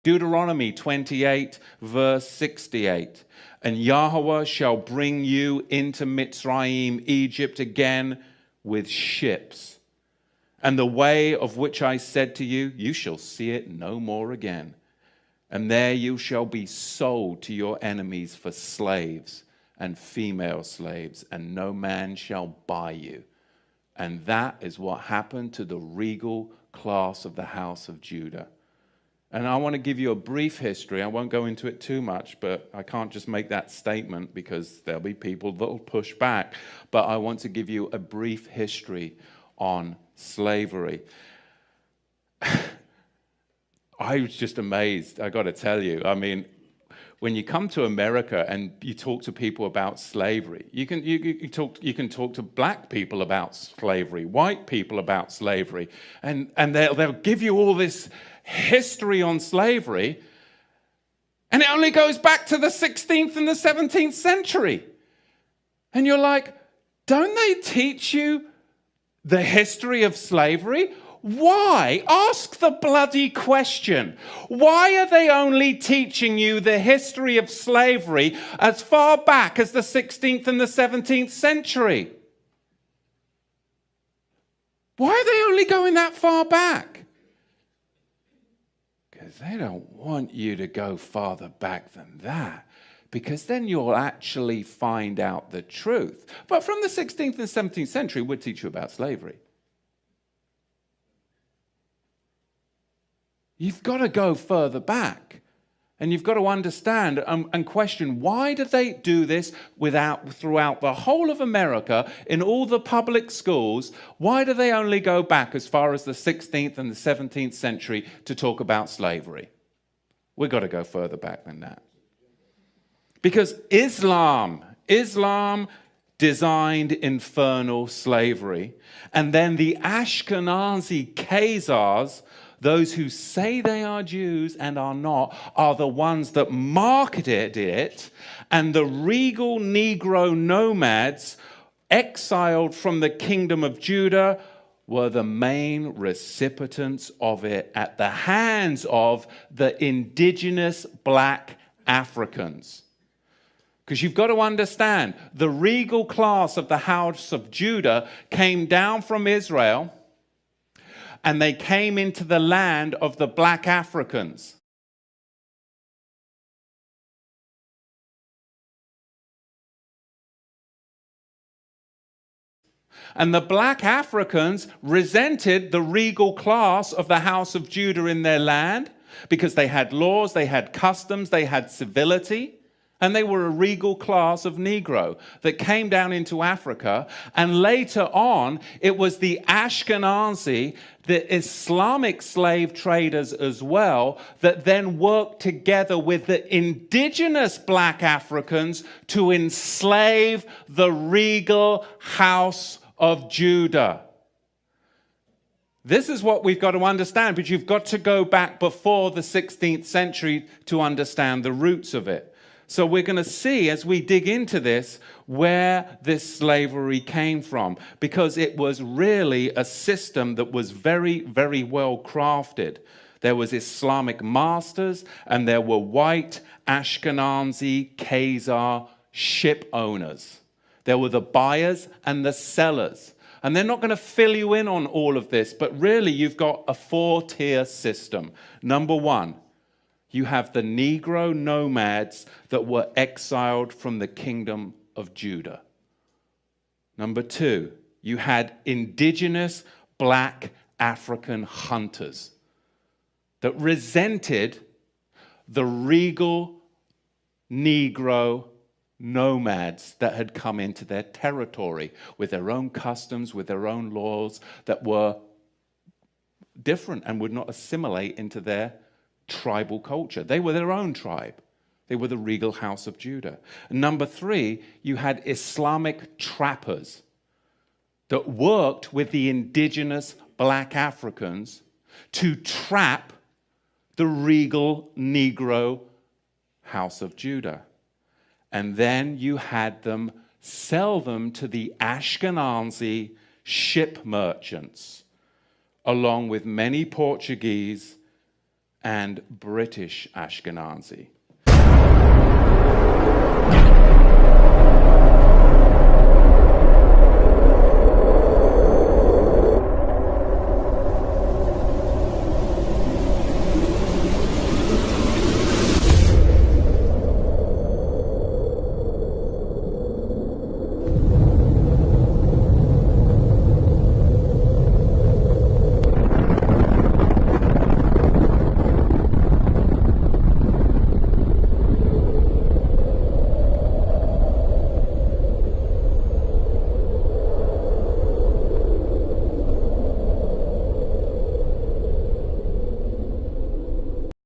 Deuteronomy 28, verse 68. And Yahweh shall bring you into Mitzrayim, Egypt again with ships. And the way of which I said to you, you shall see it no more again. And there you shall be sold to your enemies for slaves and female slaves, and no man shall buy you. And that is what happened to the regal class of the house of Judah. And I want to give you a brief history. I won't go into it too much, but I can't just make that statement because there'll be people that will push back. But I want to give you a brief history on slavery. I was just amazed, I got to tell you. I mean, when you come to America and you talk to people about slavery, you can talk to black people about slavery, white people about slavery, and they'll give you all this history on slavery, and it only goes back to the 16th and the 17th century. And you're like, don't they teach you the history of slavery? Why? Ask the bloody question. Why are they only teaching you the history of slavery as far back as the 16th and the 17th century? Why are they only going that far back? Because they don't want you to go farther back than that, because then you'll actually find out the truth. But from the 16th and 17th century, we'll teach you about slavery. You've got to go further back, and you've got to understand and question, why do they do this throughout the whole of America, in all the public schools? Why do they only go back as far as the 16th and the 17th century to talk about slavery? We've got to go further back than that. Because Islam designed infernal slavery, and then the Ashkenazi Khazars, those who say they are Jews and are not, are the ones that marketed it, and the regal Negro nomads exiled from the kingdom of Judah were the main recipients of it at the hands of the indigenous black Africans. Because you've got to understand, the regal class of the house of Judah came down from Israel, and they came into the land of the black Africans. And the black Africans resented the regal class of the house of Judah in their land, because they had laws, they had customs, they had civility. And they were a regal class of Negro that came down into Africa. And later on, it was the Ashkenazi, the Islamic slave traders as well, that then worked together with the indigenous black Africans to enslave the regal house of Judah. This is what we've got to understand, but you've got to go back before the 16th century to understand the roots of it. So we're going to see, as we dig into this, where this slavery came from, because it was really a system that was very, very well crafted. There was Islamic masters, and there were white Ashkenazi Khazar ship owners. There were the buyers and the sellers. And they're not going to fill you in on all of this, but really you've got a 4-tier system. Number one, you have the Negro nomads that were exiled from the kingdom of Judah. Number two, you had indigenous black African hunters that resented the regal Negro nomads that had come into their territory with their own customs, with their own laws that were different and would not assimilate into their tribal culture. They were their own tribe. They were the regal house of Judah. And number three, you had Islamic trappers that worked with the indigenous black Africans to trap the regal Negro house of Judah. And then you had them sell them to the Ashkenazi ship merchants, along with many Portuguese and British Ashkenazi.